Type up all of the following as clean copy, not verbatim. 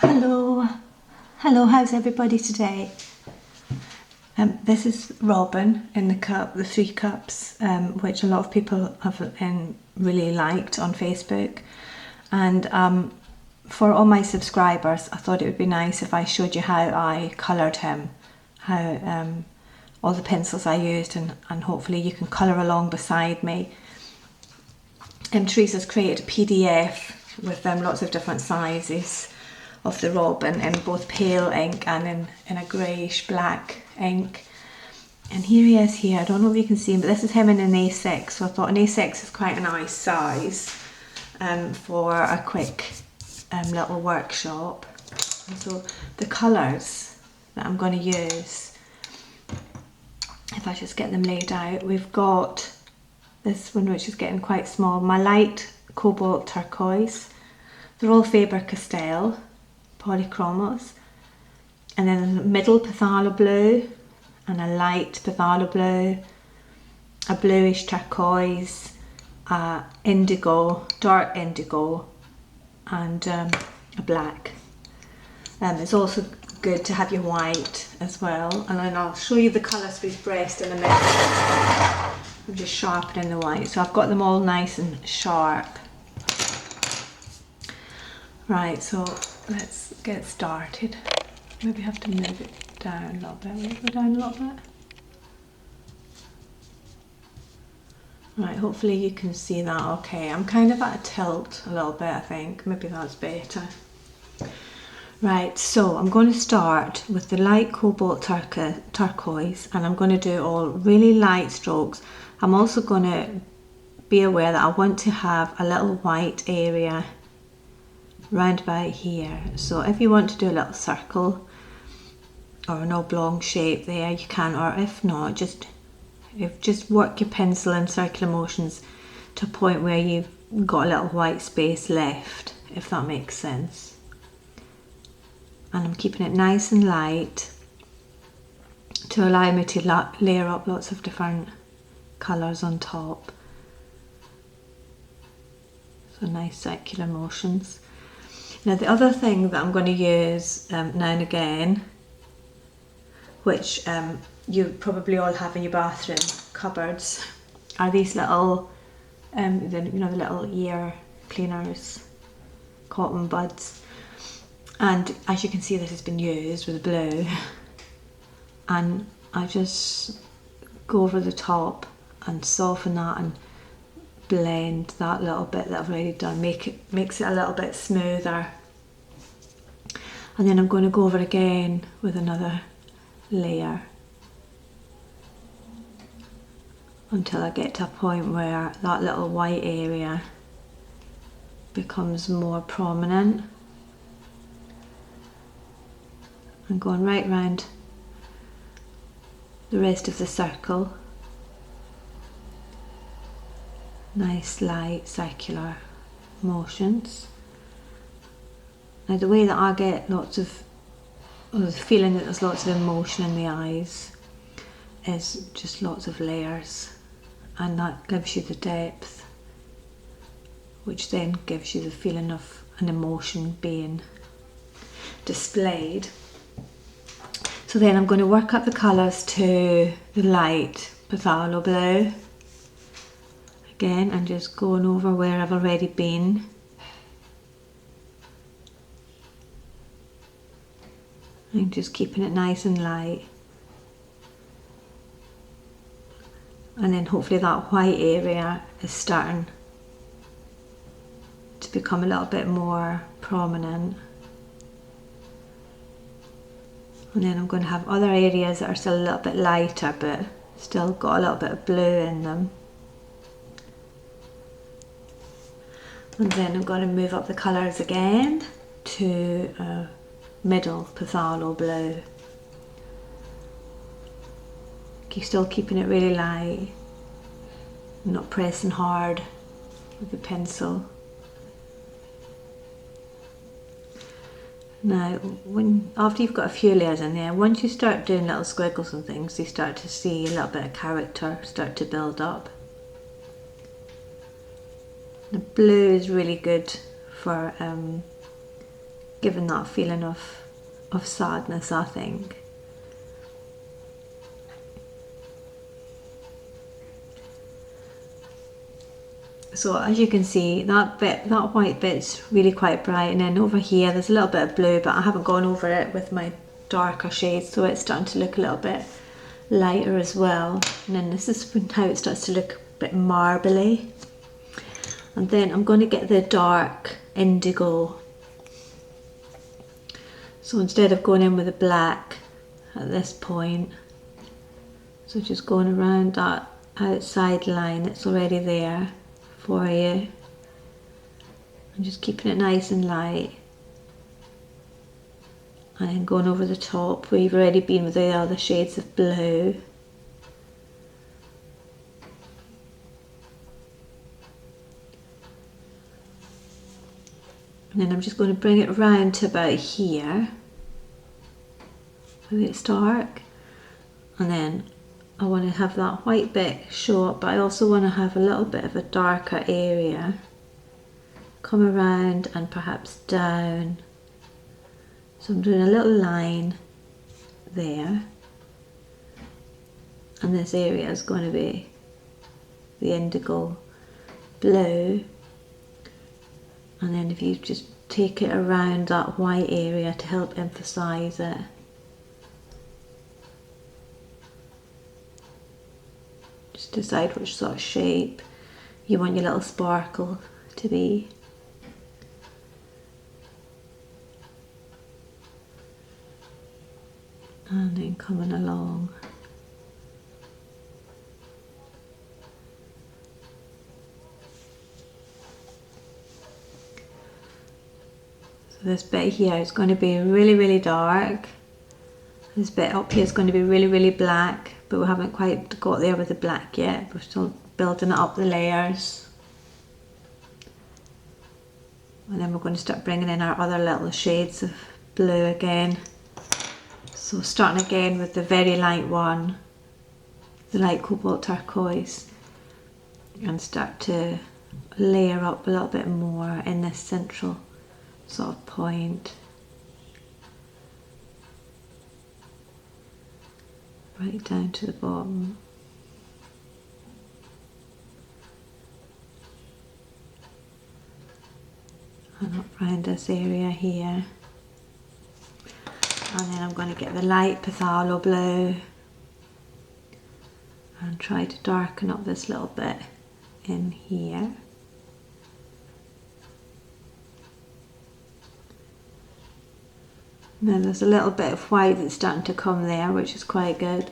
Hello, how's everybody today? This is Robin in the cup, the 3 cups, which a lot of people have really liked on Facebook. And for all my subscribers, I thought it would be nice if I showed you how I coloured him, how all the pencils I used, and hopefully you can colour along beside me. Teresa's created a PDF with lots of different sizes of the Robin in both pale ink and in a greyish black ink. And here he is here. I don't know if you can see him, but this is him in an A6. So I thought an A6 is quite a nice size for a quick little workshop. And so the colours that I'm going to use, if I just get them laid out, we've got this one which is getting quite small, my light cobalt turquoise. They're all Faber Castel, Polychromos. And then in the middle, phthalo blue, and a light phthalo blue, a bluish turquoise, indigo, dark indigo, and a black. It's also good to have your white as well. And then I'll show you the colours we've pressed in a minute. I'm just sharpening the white, so I've got them all nice and sharp. Right, so let's get started. Maybe have to move it down a little bit. Will it go down a little bit? Right, hopefully you can see that okay. I'm kind of at a tilt a little bit, I think. Maybe that's better. Right, so I'm going to start with the light cobalt turquoise, and I'm going to do all really light strokes. I'm also going to be aware that I want to have a little white area round about here. So if you want to do a little circle or an oblong shape there, you can, or if not, just work your pencil in circular motions to a point where you've got a little white space left, if that makes sense. And I'm keeping it nice and light to allow me to layer up lots of different colours on top. So nice circular motions. Now the other thing that I'm going to use now and again, which you probably all have in your bathroom cupboards, are these little, the little ear cleaners, cotton buds. And as you can see, this has been used with blue, and I just go over the top and soften that and blend that little bit that I've already done, makes it a little bit smoother. And then I'm going to go over again with another layer until I get to a point where that little white area becomes more prominent. I'm going right round the rest of the circle. Nice light circular motions. Now the way that I get the feeling that there's lots of emotion in the eyes is just lots of layers, and that gives you the depth, which then gives you the feeling of an emotion being displayed. So then I'm going to work up the colours to the light phthalo blue. Again, I'm just going over where I've already been. I'm just keeping it nice and light. And then hopefully that white area is starting to become a little bit more prominent. And then I'm going to have other areas that are still a little bit lighter, but still got a little bit of blue in them. And then I'm going to move up the colours again to middle phthalo blue. Still keeping it really light, not pressing hard with the pencil. Now, after you've got a few layers in there, once you start doing little squiggles and things, you start to see a little bit of character start to build up. The blue is really good for giving that feeling of sadness, I think. So as you can see, that white bit's really quite bright, and then over here there's a little bit of blue, but I haven't gone over it with my darker shades, so it's starting to look a little bit lighter as well. And then this is how it starts to look a bit marbly. And then I'm going to get the dark indigo. So instead of going in with the black at this point, so just going around that outside line that's already there for you, and just keeping it nice and light, and then going over the top where you've already been with the other shades of blue. And then I'm just going to bring it round to about here where it's dark, and then I want to have that white bit show up, but I also want to have a little bit of a darker area come around and perhaps down. So I'm doing a little line there, and this area is going to be the indigo blue, and then if you just take it around that white area to help emphasize it. Just decide which sort of shape you want your little sparkle to be. And then coming along. So this bit here is going to be really, really dark. This bit up here is going to be really, really black, but we haven't quite got there with the black yet. We're still building it up the layers. And then we're going to start bringing in our other little shades of blue again. So starting again with the very light one, the light cobalt turquoise, and start to layer up a little bit more in this central sort of point. Right down to the bottom. And up round this area here. And then I'm going to get the light phthalo blue and try to darken up this little bit in here. Now there's a little bit of white that's starting to come there, which is quite good.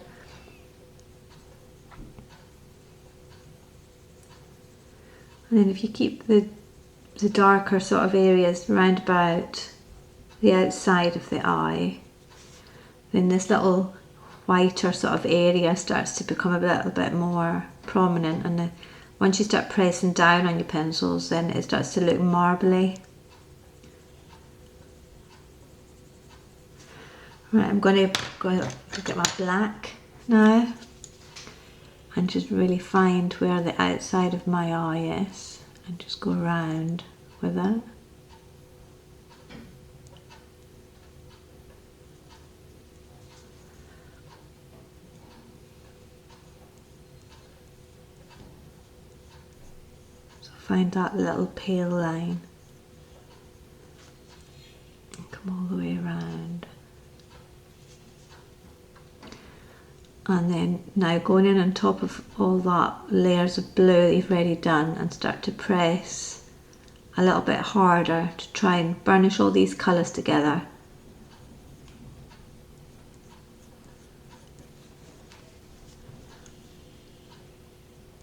And then if you keep the darker sort of areas round about the outside of the eye, then this little whiter sort of area starts to become a little bit more prominent, and once you start pressing down on your pencils, then it starts to look marbly. Right, I'm going to go get my black now and just really find where the outside of my eye is and just go around with it. Find that little pale line and come all the way around. And then now going in on top of all that layers of blue that you've already done, and start to press a little bit harder to try and burnish all these colours together.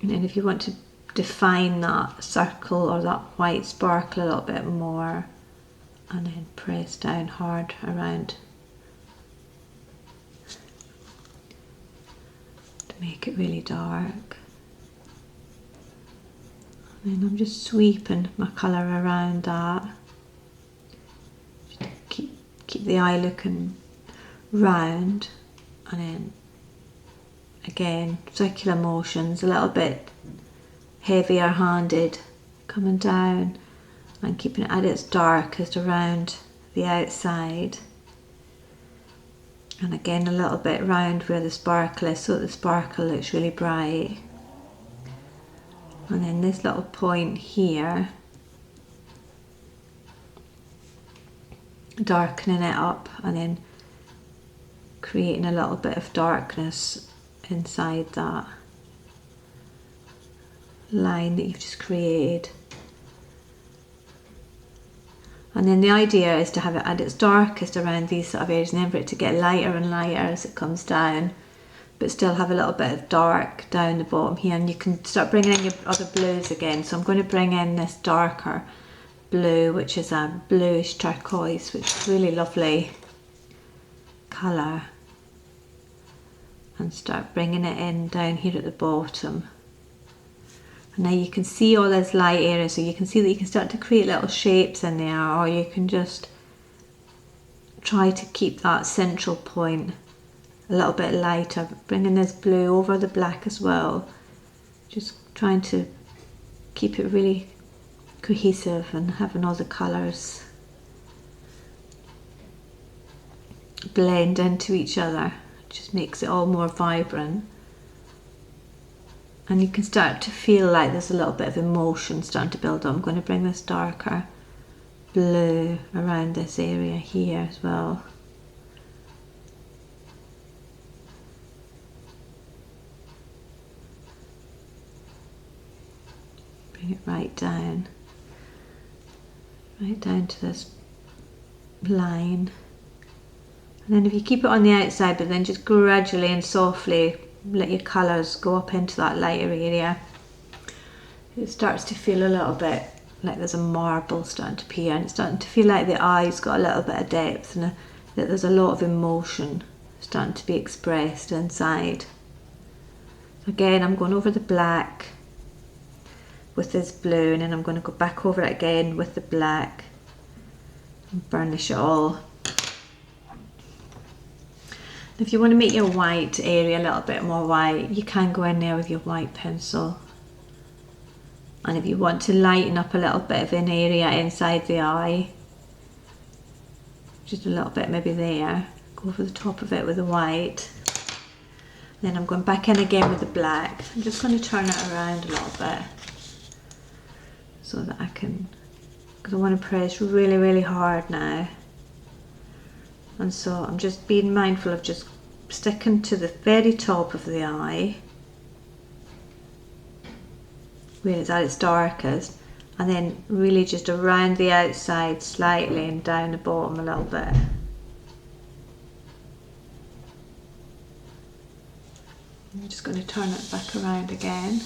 And then if you want to define that circle or that white sparkle a little bit more, and then press down hard around to make it really dark. And then I'm just sweeping my colour around that. Just keep the eye looking round, and then again circular motions, a little bit heavier handed, coming down and keeping it at its darkest around the the outside, and again a little bit round where the sparkle is, so that the sparkle looks really bright. And then this little point here, darkening it up and then creating a little bit of darkness inside that line that you've just created. And then the idea is to have it at its darkest around these sort of areas, and then for it to get lighter and lighter as it comes down, but still have a little bit of dark down the bottom here. And you can start bringing in your other blues again. So I'm going to bring in this darker blue, which is a bluish turquoise, which is really lovely colour, and start bringing it in down here at the bottom. And now you can see all those light areas, so you can see that you can start to create little shapes in there, or you can just try to keep that central point a little bit lighter, bringing this blue over the black as well, just trying to keep it really cohesive and having all the colours blend into each other. It just makes it all more vibrant. And you can start to feel like there's a little bit of emotion starting to build up. I'm going to bring this darker blue around this area here as well. Bring it right down to this line. And then if you keep it on the outside, but then just gradually and softly let your colours go up into that lighter area, it starts to feel a little bit like there's a marble starting to appear, and it's starting to feel like the eye's got a little bit of depth, and that there's a lot of emotion starting to be expressed inside. Again, I'm going over the black with this blue, and then I'm going to go back over it again with the black and burnish it all. If you want to make your white area a little bit more white, you can go in there with your white pencil. And if you want to lighten up a little bit of an area inside the eye, just a little bit maybe there, go over the top of it with the white. Then I'm going back in again with the black. I'm just going to turn it around a little bit so that I can, because I want to press really, really hard now. And so I'm just being mindful of just sticking to the very top of the eye, where it's at its darkest, and then really just around the outside slightly and down the bottom a little bit. I'm just going to turn it back around again.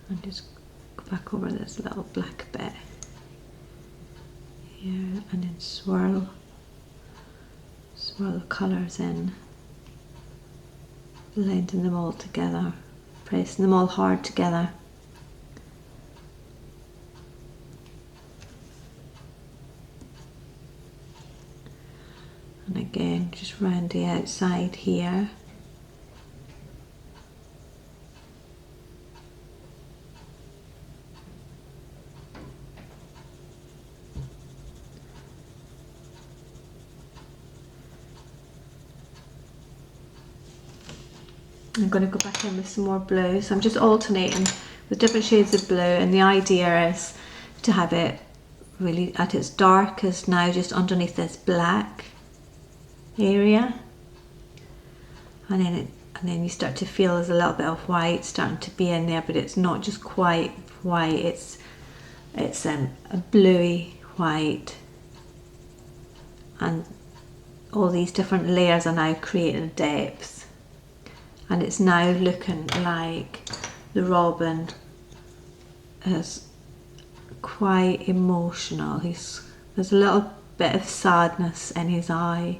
And just go back over this little black bit here, and then swirl the colours in, blending them all together, pressing them all hard together. And again, just round the outside here. I'm going to go back in with some more blue, so I'm just alternating with different shades of blue, and the idea is to have it really at its darkest now, just underneath this black area, and then you start to feel there's a little bit of white starting to be in there, but it's not just quite white, it's a bluey white, and all these different layers are now creating a depth. And it's now looking like the robin is quite emotional. There's a little bit of sadness in his eye.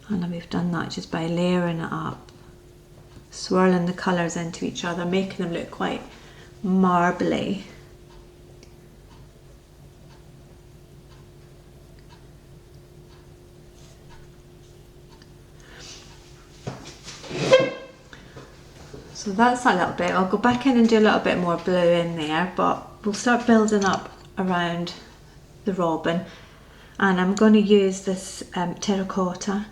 And we've done that just by layering it up, swirling the colours into each other, making them look quite marbly. So that's a little bit. I'll go back in and do a little bit more blue in there, but we'll start building up around the robin. And I'm going to use this terracotta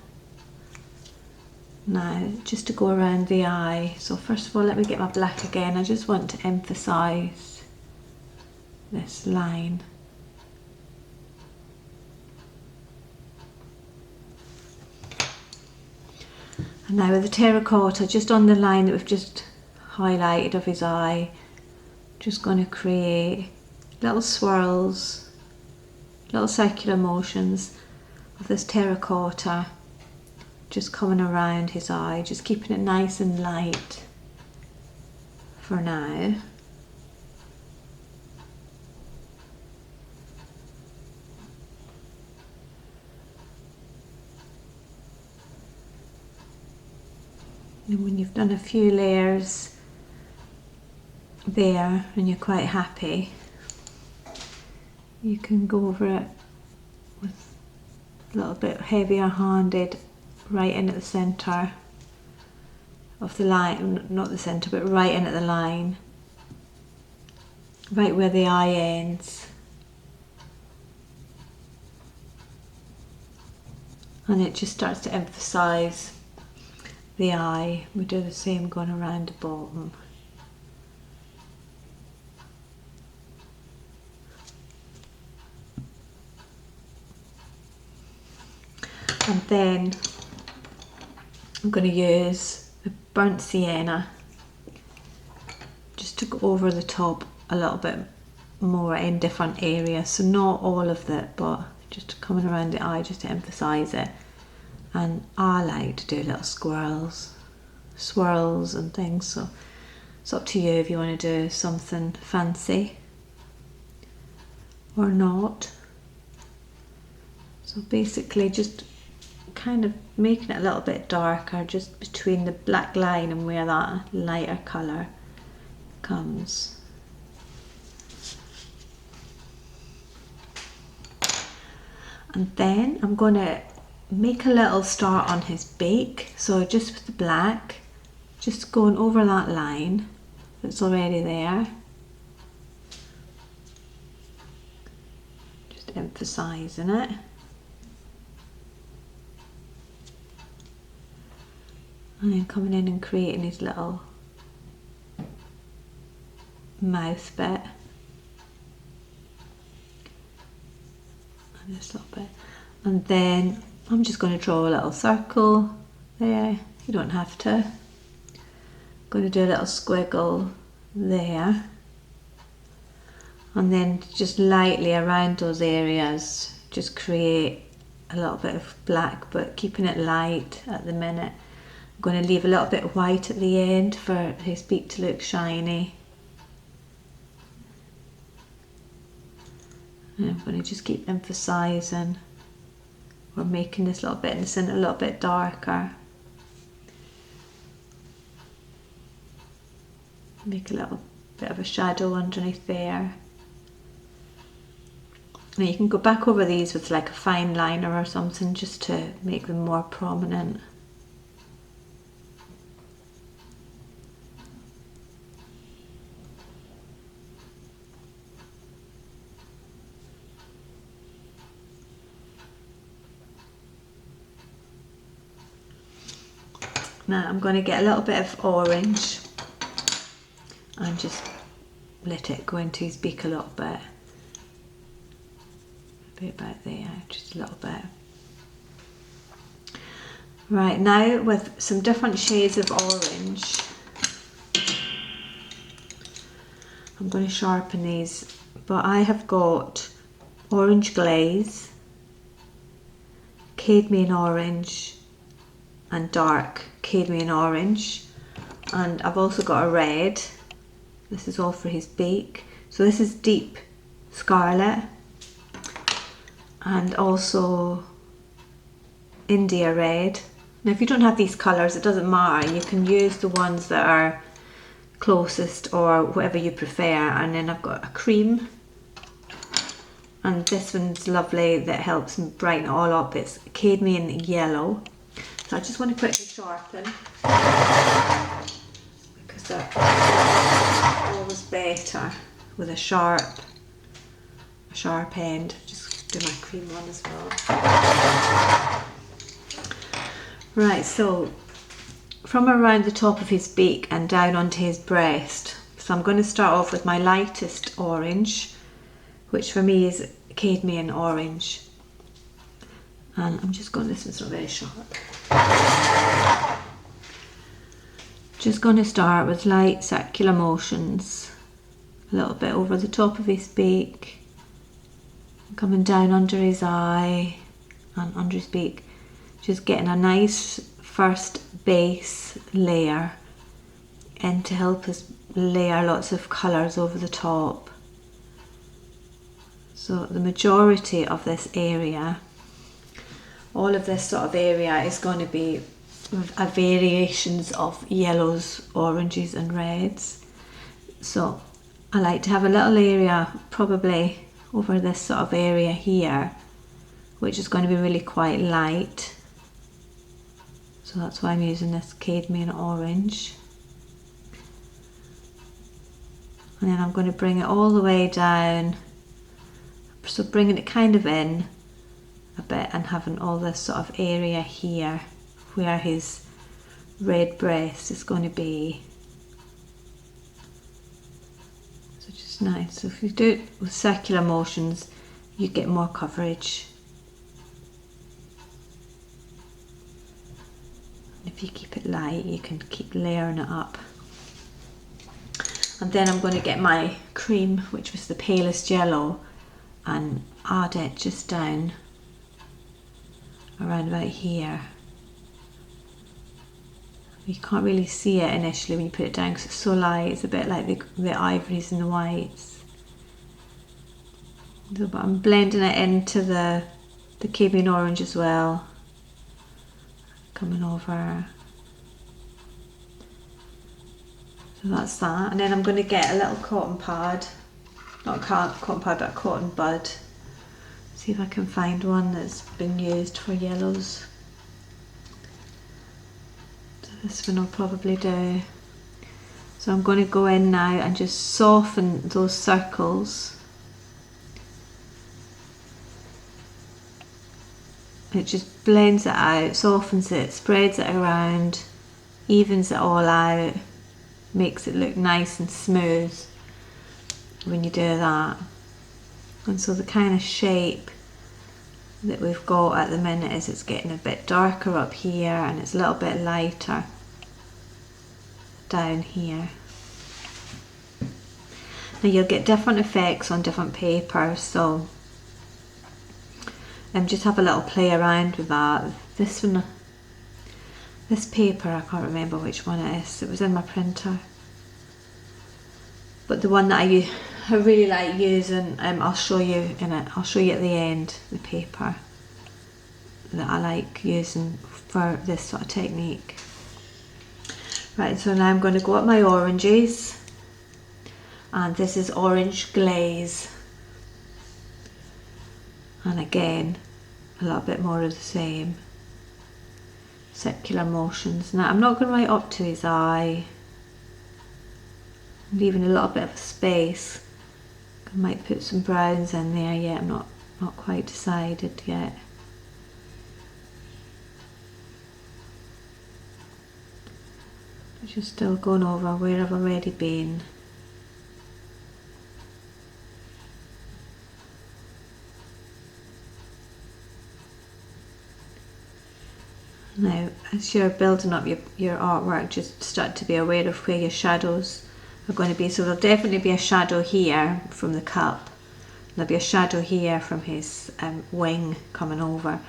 now just to go around the eye. So first of all, let me get my black again. I just want to emphasize this line. And now with the terracotta, just on the line that we've just highlighted of his eye, just going to create little swirls, little circular motions of this terracotta just coming around his eye, just keeping it nice and light for now. And when you've done a few layers there and you're quite happy, you can go over it with a little bit heavier handed right in at the centre of the line, not the centre, but right in at the line, right where the eye ends. And it just starts to emphasise the eye. We do the same going around the bottom. And then I'm going to use the burnt sienna just to go over the top a little bit more in different areas. So not all of it, but just coming around the eye just to emphasise it. And I like to do little swirls and things, so it's up to you if you want to do something fancy or not. So basically just kind of making it a little bit darker just between the black line and where that lighter colour comes. And then I'm going to make a little start on his beak, so just with the black, just going over that line that's already there, just emphasising it. And then coming in and creating his little mouth bit. And this little bit. And then I'm just going to draw a little circle there. You don't have to. I'm going to do a little squiggle there. And then just lightly around those areas, just create a little bit of black, but keeping it light at the minute. I'm going to leave a little bit of white at the end for his beak to look shiny. And I'm going to just keep emphasising or making this little bit in the centre a little bit darker. Make a little bit of a shadow underneath there. Now you can go back over these with like a fine liner or something just to make them more prominent. Now I'm going to get a little bit of orange and just let it go into his beak a little bit. A bit about there, just a little bit. Right, now with some different shades of orange, I'm going to sharpen these, but I have got orange glaze, cadmium orange and dark cadmium orange, and I've also got a red. This is all for his beak. So this is deep scarlet and also India red. Now if you don't have these colours, it doesn't matter, you can use the ones that are closest or whatever you prefer. And then I've got a cream, and this one's lovely, that helps brighten it all up. It's cadmium yellow. So I just want to quickly sharpen because but always better with a sharp end. Just do my cream one as well. Right, so from around the top of his beak and down onto his breast. So I'm going to start off with my lightest orange, which for me is cadmium orange. And I'm just going, this one's not very sharp. Just going to start with light circular motions, a little bit over the top of his beak, coming down under his eye and under his beak, just getting a nice first base layer and to help us layer lots of colours over the top. So the majority of this area, all of this sort of area is going to be variations of yellows, oranges and reds. So I like to have a little area probably over this sort of area here, which is going to be really quite light. So that's why I'm using this cadmium orange. And then I'm going to bring it all the way down, so bringing it kind of in a bit and having all this sort of area here where his red breast is going to be. So just nice. So if you do it with circular motions, you get more coverage. If you keep it light, you can keep layering it up. And then I'm going to get my cream, which was the palest yellow, and add it just down around about here. You can't really see it initially when you put it down because it's so light. It's a bit like the ivories and the whites. So, but I'm blending it into the cadmium orange as well. Coming over. So that's that. And then I'm going to get a little cotton pad. Not a cotton pad, but a cotton bud. See if I can find one that's been used for yellows. So this one will probably do. So I'm going to go in now and just soften those circles. It just blends it out, softens it, spreads it around, evens it all out, makes it look nice and smooth when you do that. And so the kind of shape that we've got at the minute is it's getting a bit darker up here and it's a little bit lighter down here. Now you'll get different effects on different papers, so just have a little play around with that. This one, this paper, I can't remember which one it is. It was in my printer. But the one that I really like using, I'll show you in it. I'll show you at the end the paper that I like using for this sort of technique. Right, so now I'm going to go up my oranges, and this is orange glaze. And again, a little bit more of the same. Circular motions. Now I'm not going to write up to his eye. I'm leaving a little bit of a space. I might put some browns in there yet. I'm not quite decided yet. Just still going over where I've already been. Now, as you're building up your artwork, just start to be aware of where your shadows are going to be. So there'll definitely be a shadow here from the cup. There'll be a shadow here from his wing coming over.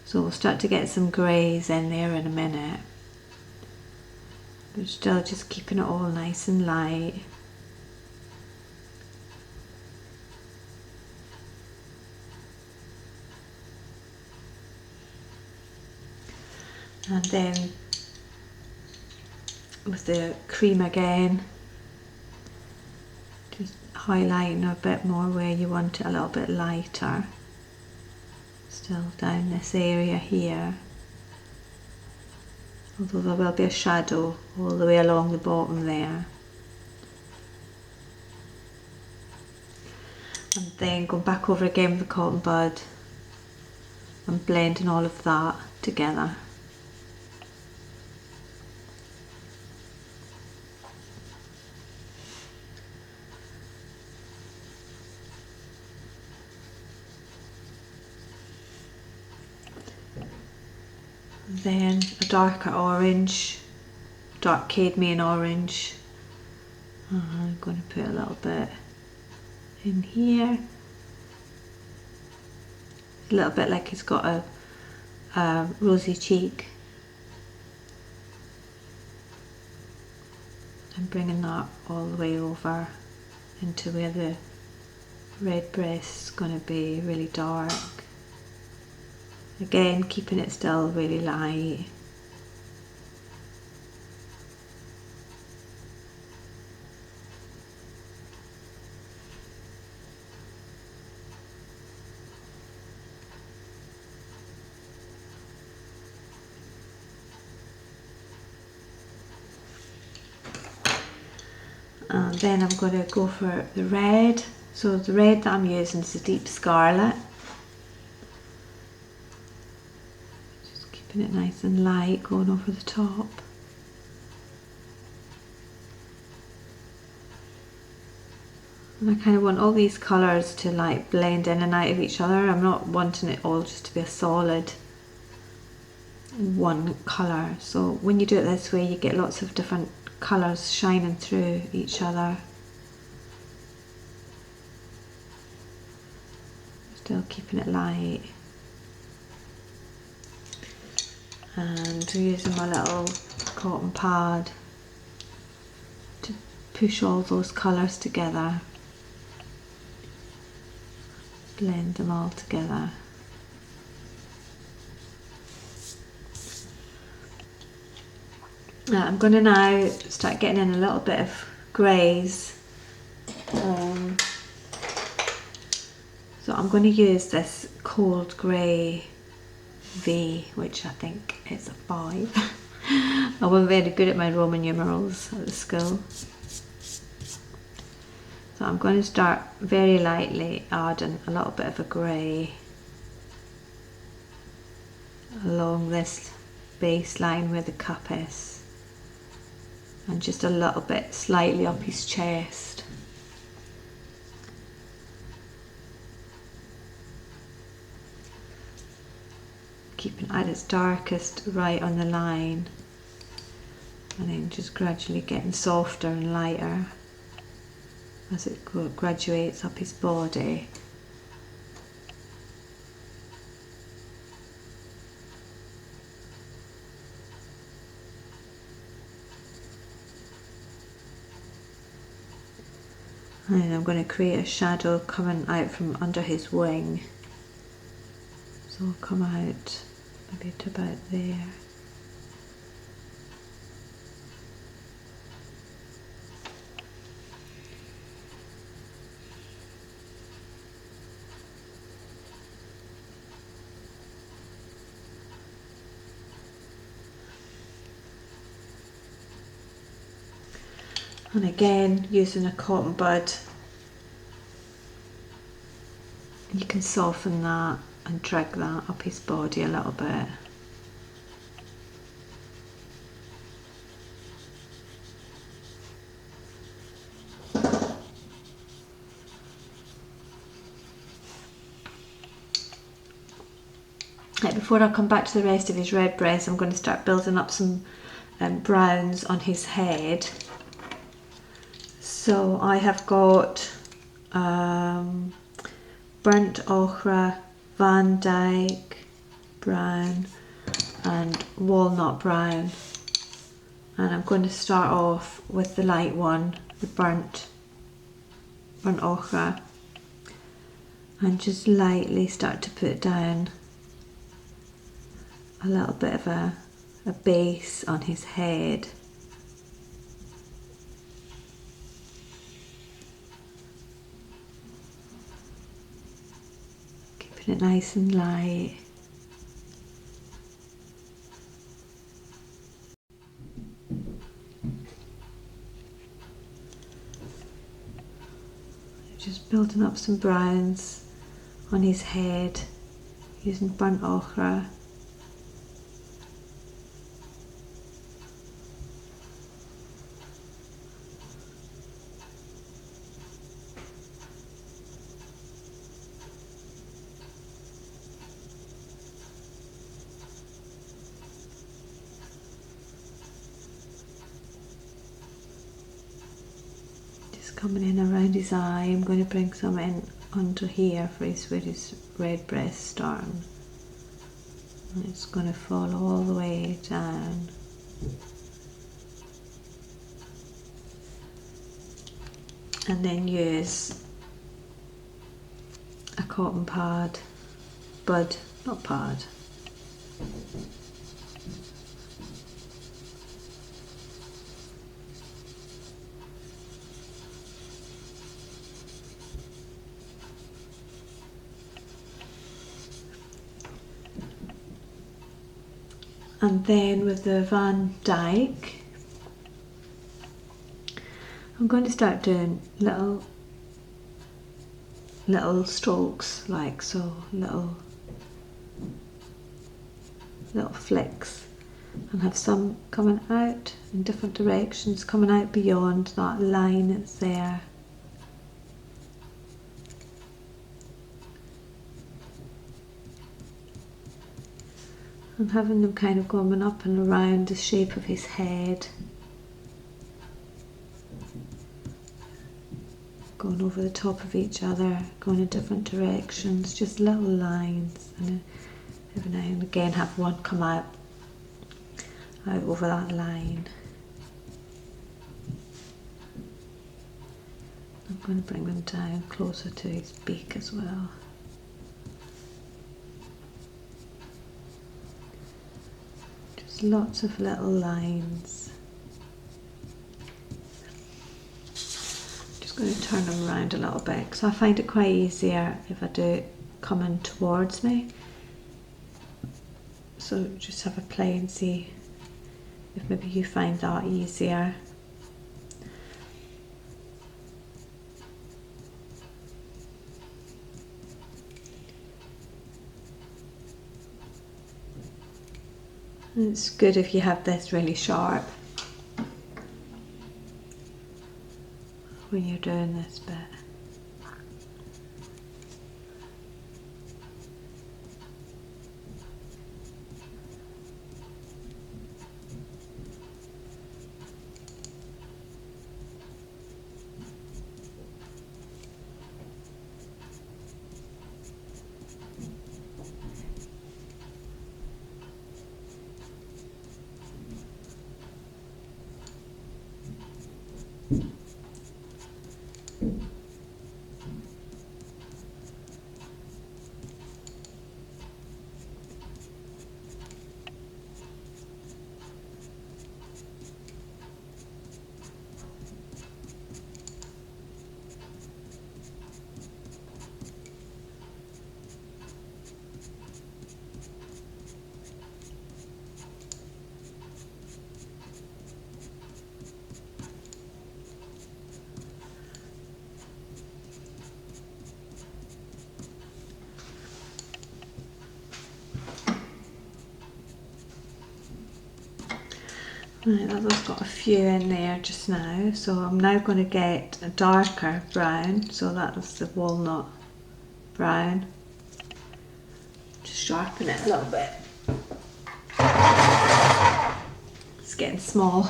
So we'll start to get some greys in there in a minute. But still just keeping it all nice and light. And then with the cream again, just highlighting a bit more where you want it a little bit lighter. Still down this area here. Although there will be a shadow all the way along the bottom there. And then going back over again with the cotton bud and blending all of that together. Then a darker orange, dark cadmium orange. I'm going to put a little bit in here. A little bit like he's got a rosy cheek. And bringing that all the way over into where the red breast is going to be really dark. Again, keeping it still really light. And then I'm going to go for the red. So the red that I'm using is a deep scarlet. Just keeping it nice and light, going over the top. And I kind of want all these colours to like blend in and out of each other. I'm not wanting it all just to be a solid one colour. So when you do it this way, you get lots of different colours shining through each other. Still keeping it light. And using my little cotton pad to push all those colours together. Blend them all together. I'm going to now start getting in a little bit of greys. So I'm going to use this cold grey V, which I think is a 5. I wasn't very good at my Roman numerals at the school. So I'm going to start very lightly adding a little bit of a grey along this base line where the cup is, and just a little bit slightly up his chest. Keeping it at its darkest right on the line, and then just gradually getting softer and lighter as it graduates up his body. And then I'm going to create a shadow coming out from under his wing. So I'll come out maybe to about there. And again, using a cotton bud, you can soften that and drag that up his body a little bit. Before I come back to the rest of his red breast, I'm going to start building up some browns on his head. So I have got burnt ochre, Van Dyke brown and walnut brown, and I'm going to start off with the light one, the burnt ochre, and just lightly start to put down a little bit of a base on his head. Keeping it nice and light. Just building up some browns on his head using burnt ochre. Coming in around his eye, I'm going to bring some in under here for where his red breast starting. And it's going to fall all the way down. And then use a cotton pad, not pad. And then with the Van Dyke, I'm going to start doing little strokes, like so, little flicks, and have some coming out in different directions, coming out beyond that line that's there. And having them kind of going up and around the shape of his head, going over the top of each other, going in different directions, just little lines, and every now and again have one come out over that line. I'm going to bring them down closer to his beak as well. Lots of little lines. Just going to turn them around a little bit because I find it quite easier if I do it coming towards me. So just have a play and see if maybe you find that easier. It's good if you have this really sharp when you're doing this bit. Right, that was got a few in there just now, so I'm now going to get a darker brown, so that was the walnut brown. Just sharpen it a little bit. It's getting small.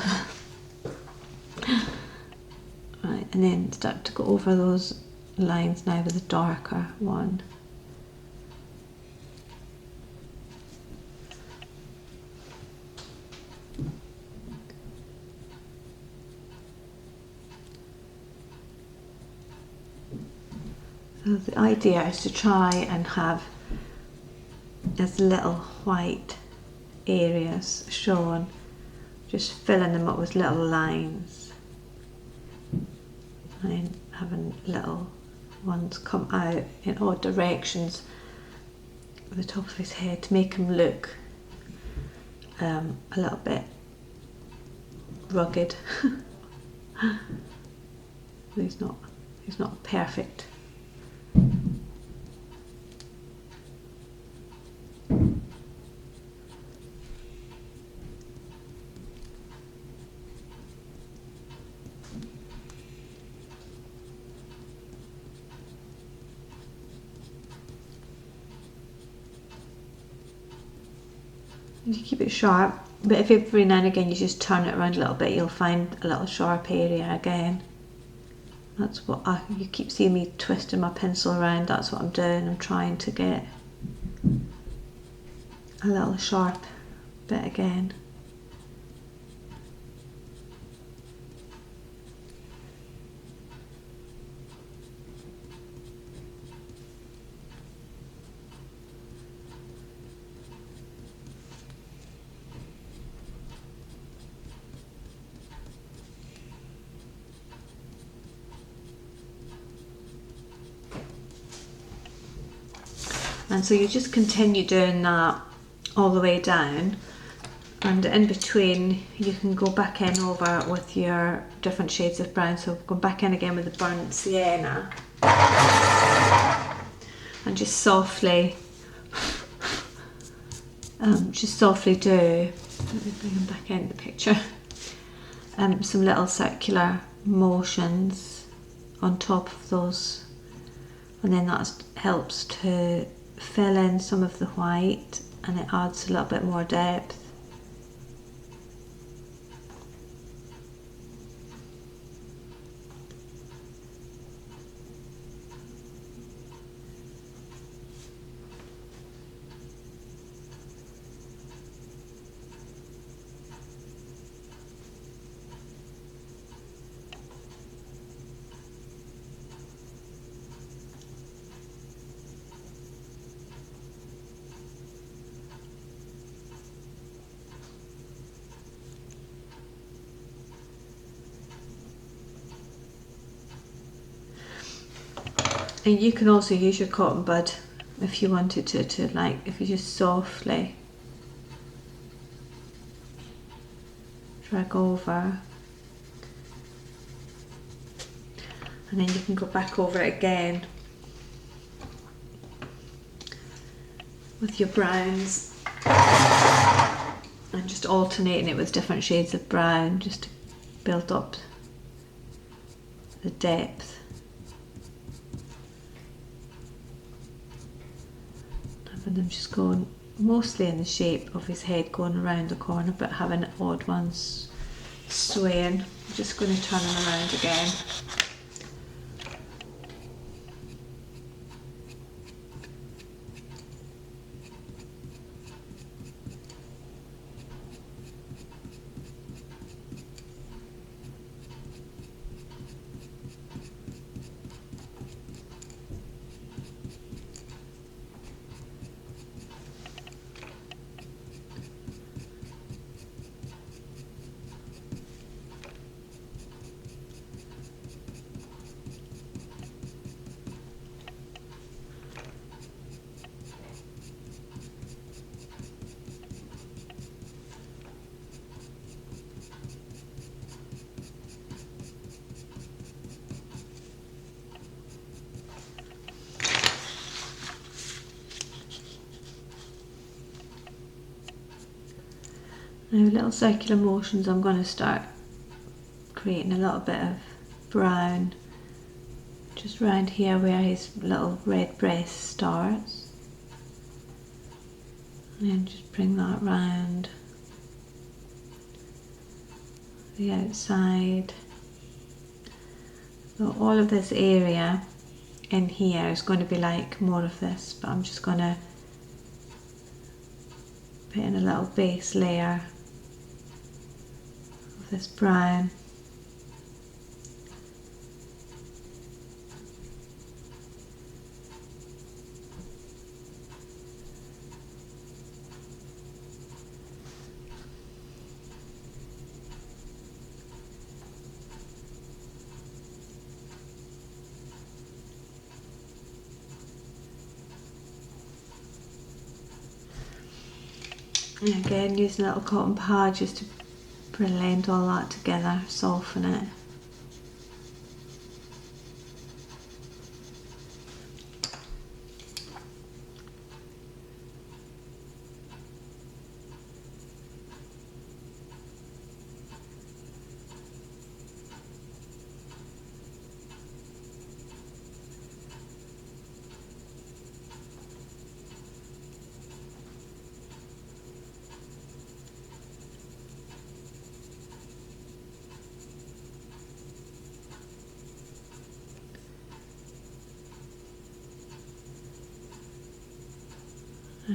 Right, and then start to go over those lines now with a darker one. So the idea is to try and have as little white areas shown, just filling them up with little lines and having little ones come out in odd directions at the top of his head to make him look a little bit rugged. He's not perfect. You keep it sharp, but if every now and again you just turn it around a little bit, you'll find a little sharp area again. That's what you keep seeing me twisting my pencil around. That's what I'm doing. I'm trying to get a little sharp bit again. And so you just continue doing that all the way down, and in between you can go back in over with your different shades of brown. So go back in again with the burnt sienna and just softly do, let me bring them back into the picture, some little circular motions on top of those, and then that helps to fill in some of the white, and it adds a little bit more depth. And you can also use your cotton bud if you wanted to like, if you just softly drag over, and then you can go back over it again with your browns and just alternating it with different shades of brown just to build up the depth. Having them just going mostly in the shape of his head going around the corner, but having odd ones swaying. I'm just going to turn them around again. Now with little circular motions, I'm going to start creating a little bit of brown just round here where his little red breast starts, and then just bring that round the outside. So all of this area in here is going to be like more of this, but I'm just going to put in a little base layer of this brown. And again, using a little cotton pad just to blend all that together, soften it.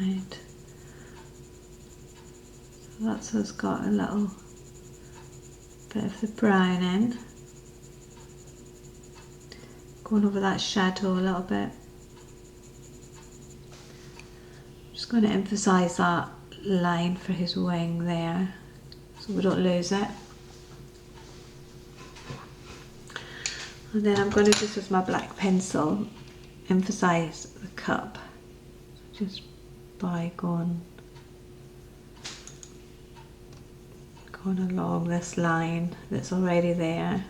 Right. So that's what's got a little bit of the brown in. Going over that shadow a little bit. Just going to emphasise that line for his wing there so we don't lose it. And then I'm going to just with my black pencil emphasise the cup, just by going along this line that's already there.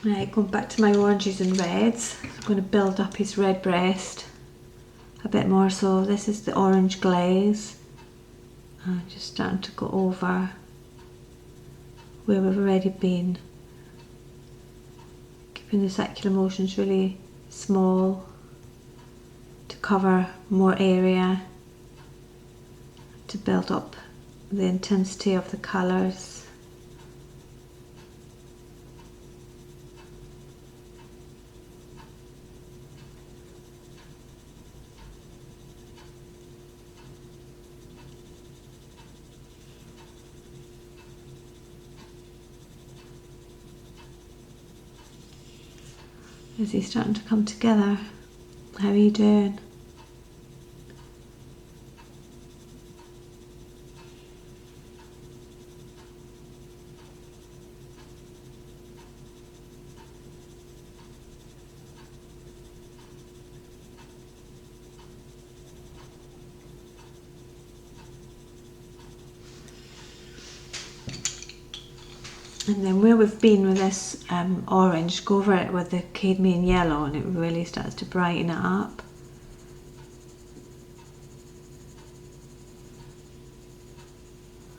Right, going back to my oranges and reds, I'm going to build up his red breast a bit more. So this is the orange glaze. I'm just starting to go over where we've already been. Keeping the circular motions really small to cover more area, to build up the intensity of the colours. Is he starting to come together? How are you doing? And then where we've been with this orange, go over it with the cadmium yellow and it really starts to brighten it up.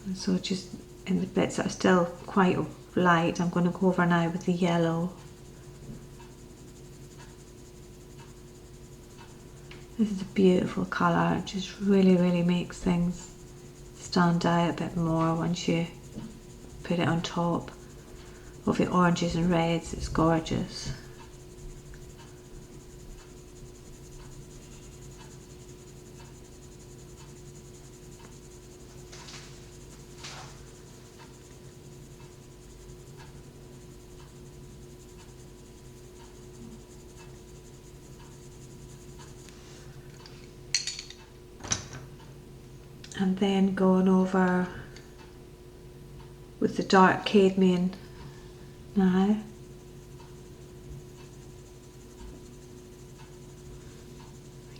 And so just in the bits that are still quite light, I'm going to go over now with the yellow. This is a beautiful colour, it just really makes things stand out a bit more once you put it on top of the oranges and reds. It's gorgeous. And then going over with the dark cadmium now.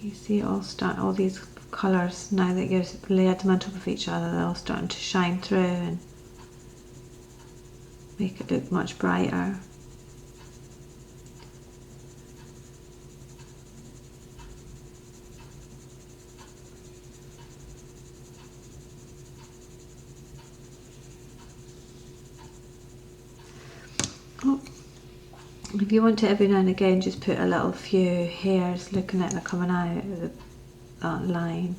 You see it all start, all these colours now that you've layered them on top of each other, they're all starting to shine through and make it look much brighter. If you want to every now and again just put a little few hairs looking at it coming out of that line.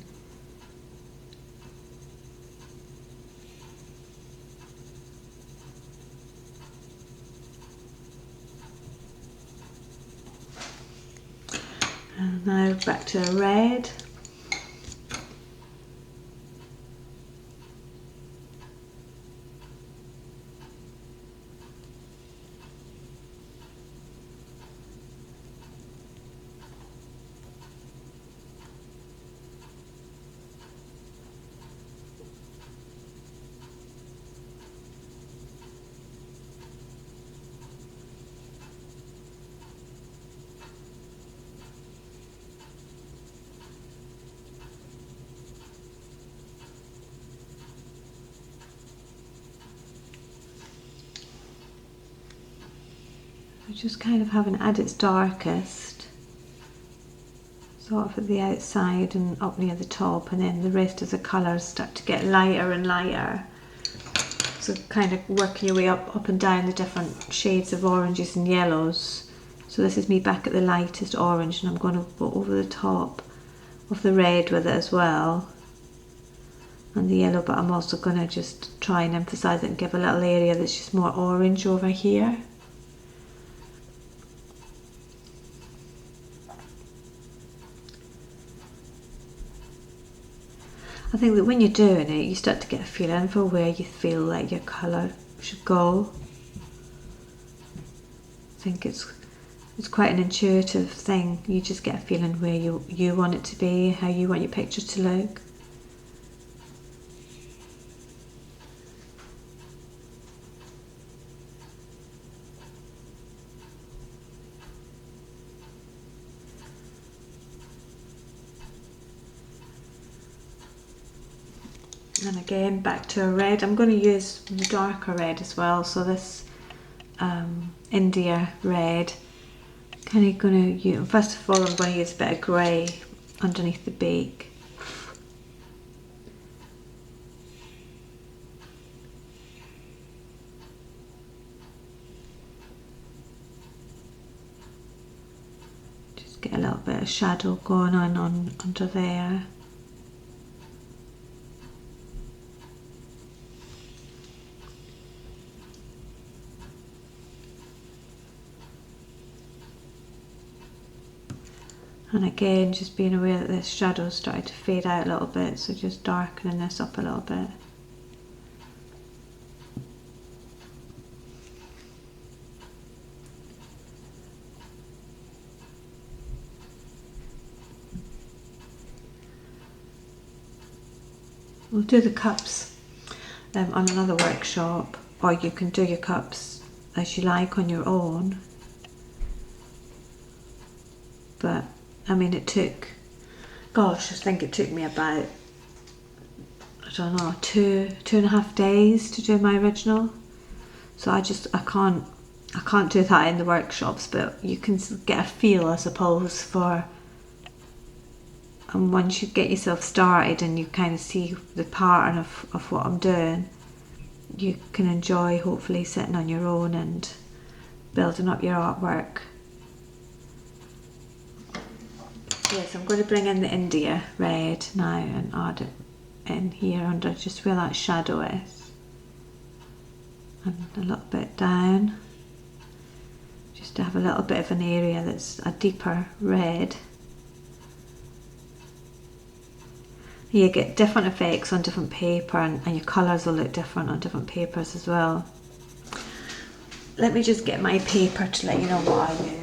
And now back to a red. Just kind of having it at its darkest, sort of at the outside and up near the top, and then the rest of the colours start to get lighter and lighter. So kind of working your way up and down the different shades of oranges and yellows. So this is me back at the lightest orange, and I'm going to go over the top of the red with it as well, and the yellow, but I'm also going to just try and emphasise it and give a little area that's just more orange over here. I think that when you're doing it, you start to get a feeling for where you feel like your colour should go. I think it's quite an intuitive thing. You just get a feeling where you want it to be, how you want your picture to look. And again, back to a red. I'm going to use the darker red as well. So this India red, kind of going to use, first of all I'm going to use a bit of grey underneath the beak. Just get a little bit of shadow going on under there. And again, just being aware that this shadow's started to fade out a little bit, so just darkening this up a little bit. We'll do the cups on another workshop, or you can do your cups as you like on your own. But I mean, it took, gosh, I think it took me about, I don't know, two and a half days to do my original. So I can't do that in the workshops, but you can get a feel, I suppose, for, and once you get yourself started and you kind of see the pattern of what I'm doing, you can enjoy hopefully sitting on your own and building up your artwork. Yes, I'm going to bring in the India red now and add it in here under just where that shadow is, and a little bit down, just to have a little bit of an area that's a deeper red. You get different effects on different paper, and your colours will look different on different papers as well. Let me just get my paper to let you know what I use.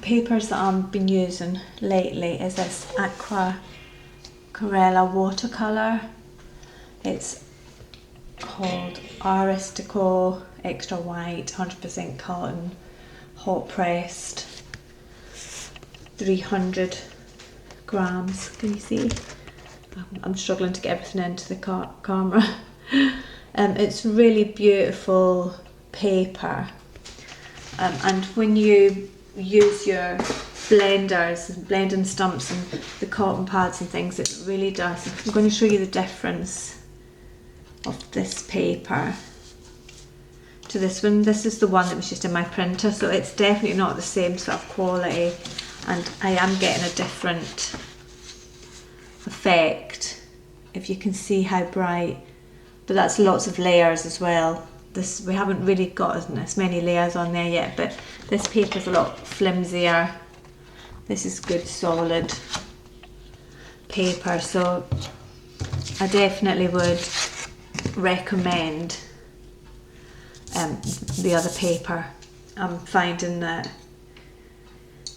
Papers that I've been using lately is this Aquarella watercolour. It's called Aristico Extra White, 100% cotton, hot pressed, 300 grams. Can you see? I'm struggling to get everything into the camera. It's really beautiful paper, and when you use your blenders and blending stumps and the cotton pads and things, it really does. I'm going to show you the difference of this paper to this one. This is the one that was just in my printer, so it's definitely not the same sort of quality, and I am getting a different effect, if you can see how bright, but that's lots of layers as well. This, we haven't really got as many layers on there yet, but this paper is a lot flimsier. This is good solid paper, so I definitely would recommend the other paper. I'm finding that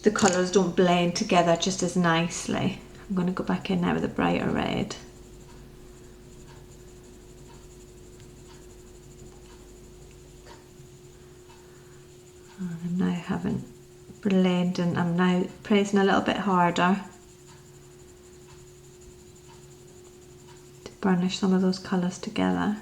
the colours don't blend together just as nicely. I'm going to go back in now with a brighter red. I'm now having blending, I'm now pressing a little bit harder to burnish some of those colours together.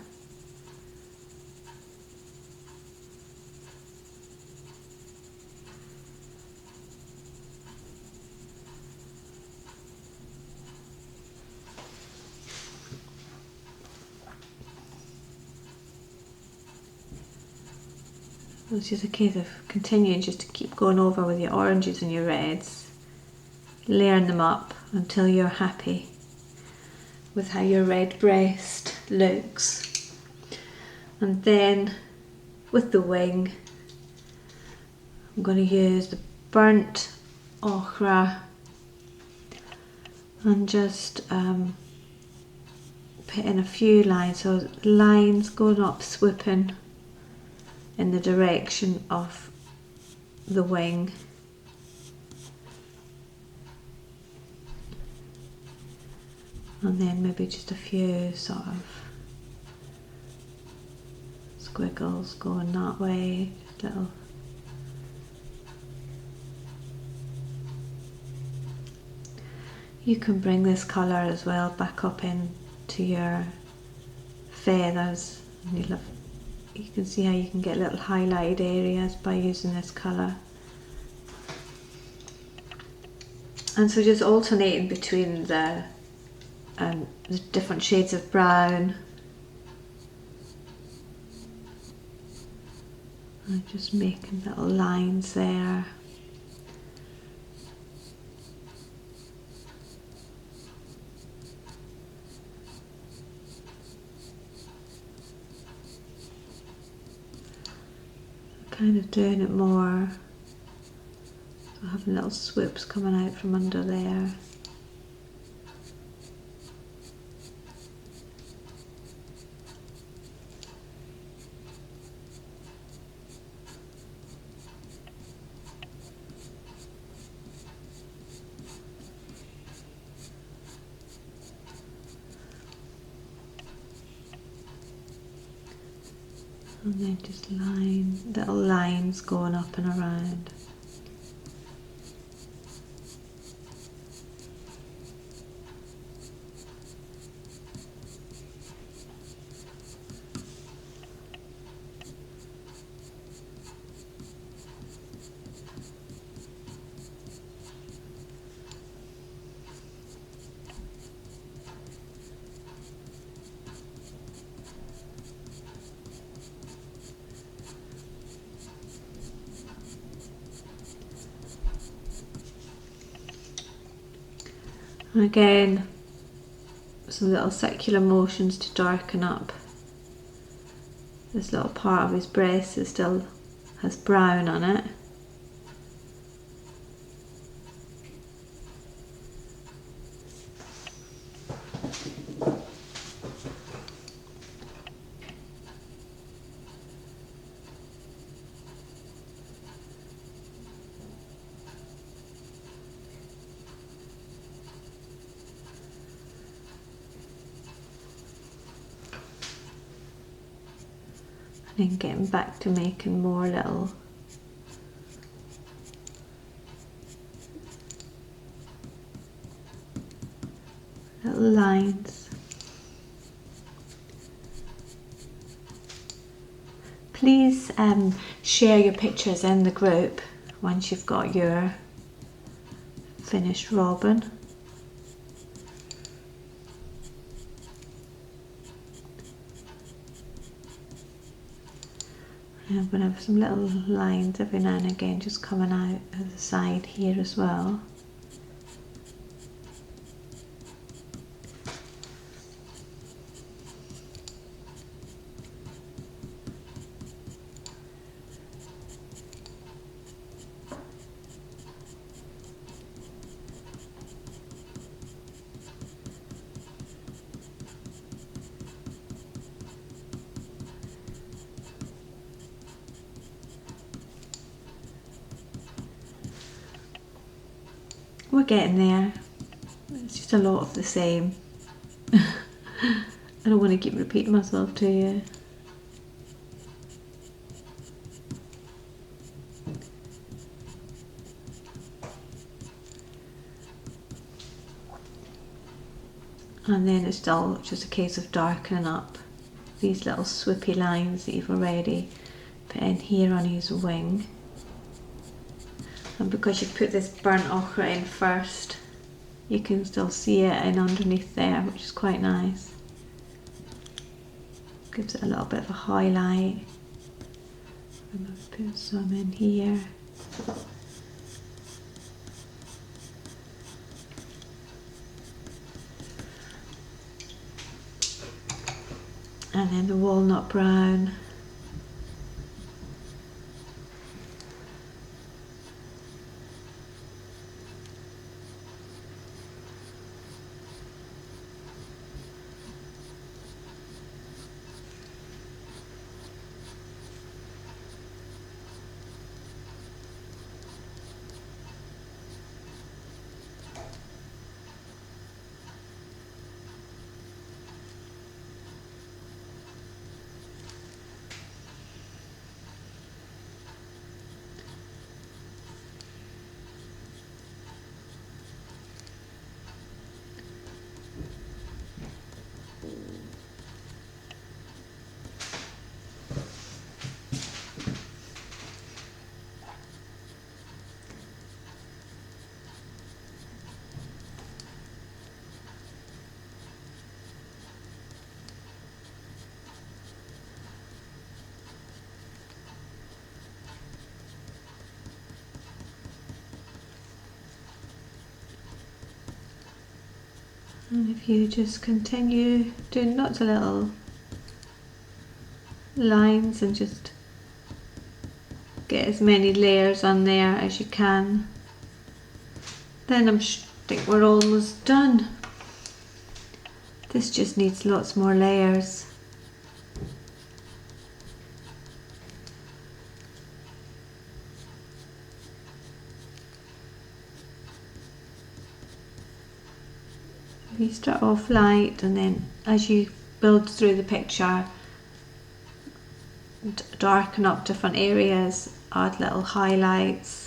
It's just a case of continuing just to keep going over with your oranges and your reds, layering them up until you're happy with how your red breast looks. And then with the wing, I'm going to use the burnt ochre and just put in a few lines, so lines going up, swooping in the direction of the wing. And then maybe just a few sort of squiggles going that way, just little. You can bring this colour as well back up into your feathers. And you can see how you can get little highlighted areas by using this colour. And so just alternating between the different shades of brown. I'm just making little lines there. Kind of doing it more, so having little swoops coming out from under there. And then just little lines going up and around. And again, some little circular motions to darken up this little part of his breast that still has brown on it. And getting back to making more little lines. Please share your pictures in the group once you've got your finished robin. I'm going to have some little lines every now and again just coming out of the side here as well. We're getting there. It's just a lot of the same. I don't want to keep repeating myself to you. And then it's still just a case of darkening up these little swoopy lines that you've already put in here on his wing. And because you've put this burnt ochre in first, you can still see it in underneath there, which is quite nice. Gives it a little bit of a highlight. I'm going to put some in here. And then the walnut brown. And if you just continue doing lots of little lines and just get as many layers on there as you can, then I think we're almost done. This just needs lots more layers. You start off light, and then as you build through the picture, darken up different areas, add little highlights.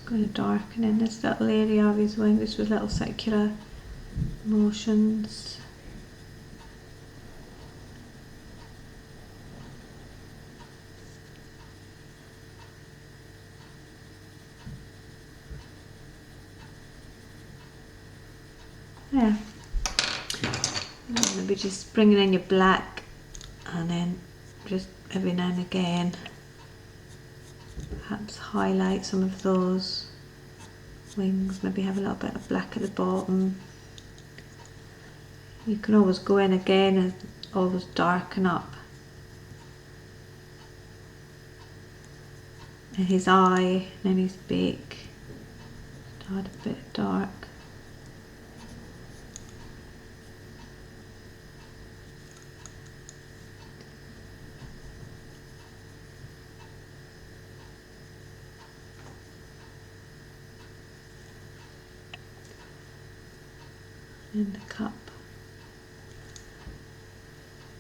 Going to darken in this little area of his wing just with little circular motions. Yeah. Maybe just bringing in your black, and then just every now and again perhaps highlight some of those wings, maybe have a little bit of black at the bottom. You can always go in again and always darken up. And his eye and then his beak, add a bit dark. In the cup.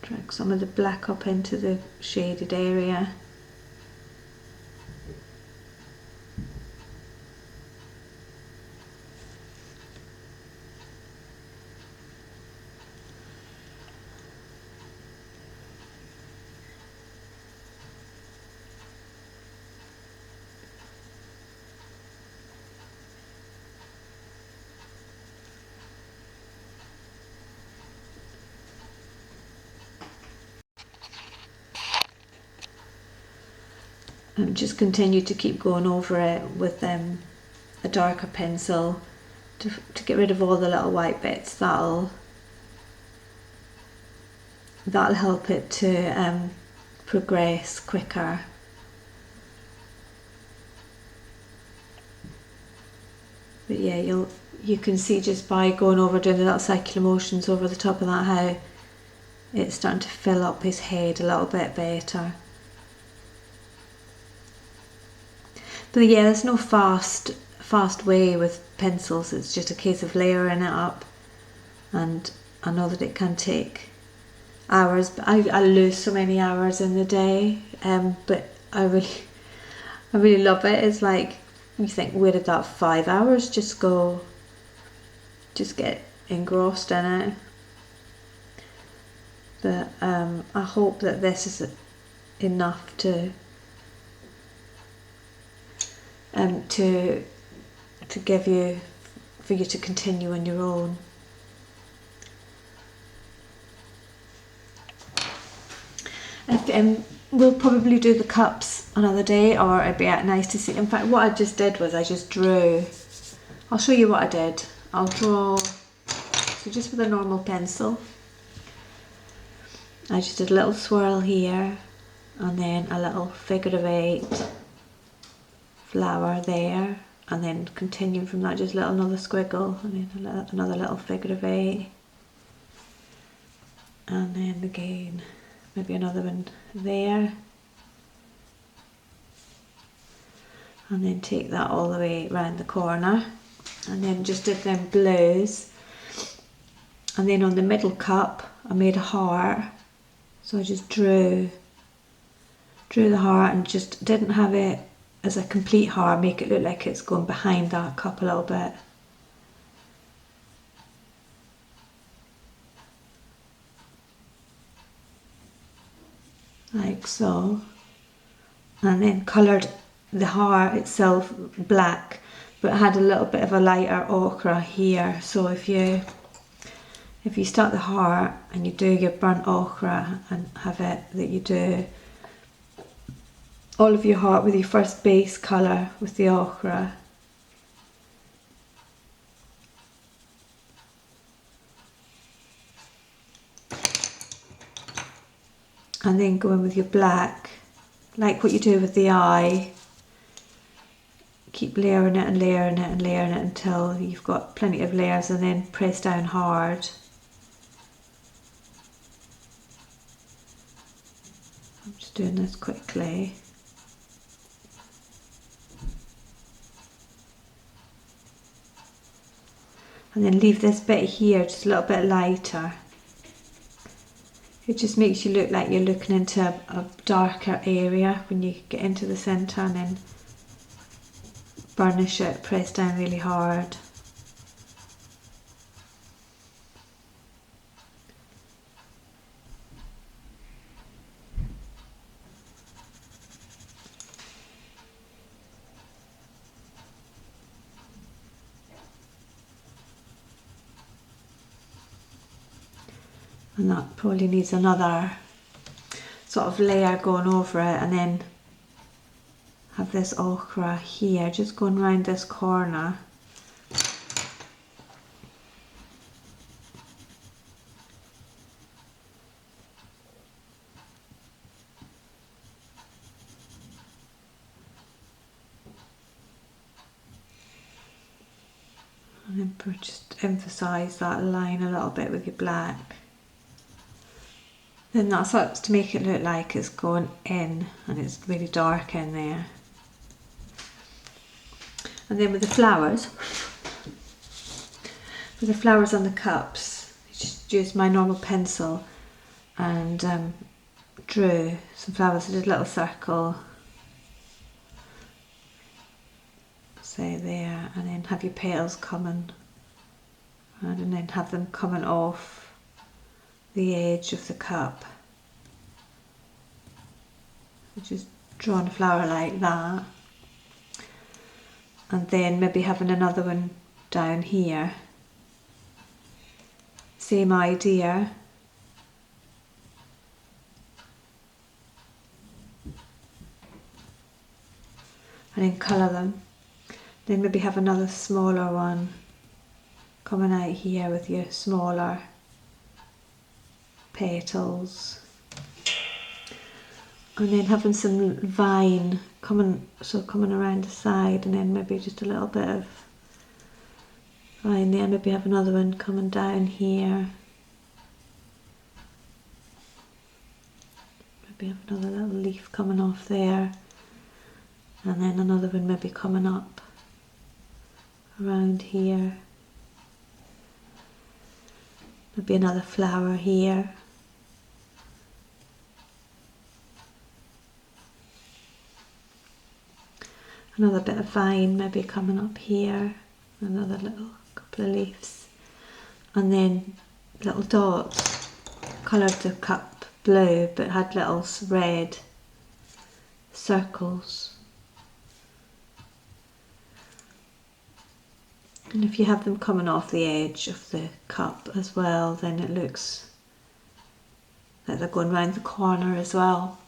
Drag some of the black up into the shaded area. And just continue to keep going over it with a darker pencil to get rid of all the little white bits. That'll help it to progress quicker. But yeah, you can see just by going over, doing the little circular motions over the top of that, how it's starting to fill up his head a little bit better. But yeah, there's no fast way with pencils. It's just a case of layering it up, and I know that it can take hours, but I lose so many hours in the day. But I really love it. It's like You think, where did that 5 hours just go? Just get engrossed in it. But I hope that this is enough to give you, for you to continue on your own. We'll probably do the cups another day, or it'd be nice to see. In fact, what I just did was I just drew. I'll show you what I did. I'll draw, so just with a normal pencil, I just did a little swirl here, and then a little figure of 8 flower there, and then continuing from that, just another squiggle, and then another little figure of 8, and then again maybe another one there, and then take that all the way around the corner, and then just did them blues, and then on the middle cup I made a heart, so I just drew the heart and just didn't have it as a complete heart, make it look like it's going behind that cup a little bit. Like so, and then coloured the heart itself black, but had a little bit of a lighter ochre here. So if you start the heart and you do your burnt ochre and have it that you do all of your heart with your first base colour with the ochre, and then go in with your black, like what you do with the eye. Keep layering it and layering it and layering it until you've got plenty of layers, and then press down hard. I'm just doing this quickly. And then leave this bit here just a little bit lighter. It just makes you look like you're looking into a darker area when you get into the centre, and then burnish it, press down really hard. And that probably needs another sort of layer going over it, and then have this ochre here just going around this corner. And then just emphasise that line a little bit with your black. Then that starts to make it look like it's going in and it's really dark in there. And then with the flowers on the cups, I just used my normal pencil and drew some flowers. I did a little circle, say there, and then have your petals coming, and then have them coming off the edge of the cup. So just drawing a flower like that, and then maybe having another one down here. Same idea. And then colour them. Then maybe have another smaller one coming out here with your smaller petals, and then having some vine coming around the side, and then maybe just a little bit of vine there. Maybe have another one coming down here, maybe have another little leaf coming off there, and then another one maybe coming up around here, maybe another flower here. Another bit of vine maybe coming up here, another little couple of leaves, and then little dots. Coloured the cup blue but had little red circles. And if you have them coming off the edge of the cup as well, then it looks like they're going round the corner as well.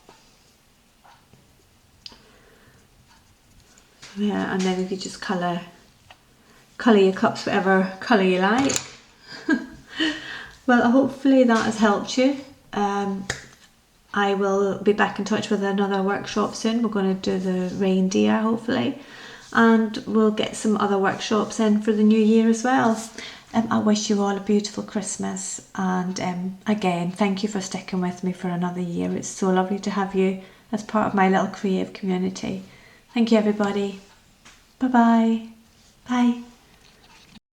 Yeah, and then if you just colour your cups whatever colour you like. Well, hopefully that has helped you. I will be back in touch with another workshop soon. We're going to do the reindeer hopefully, and we'll get some other workshops in for the new year as well. I wish you all a beautiful Christmas, and again, thank you for sticking with me for another year. It's so lovely to have you as part of my little creative community. Thank you everybody. Bye-bye. Bye.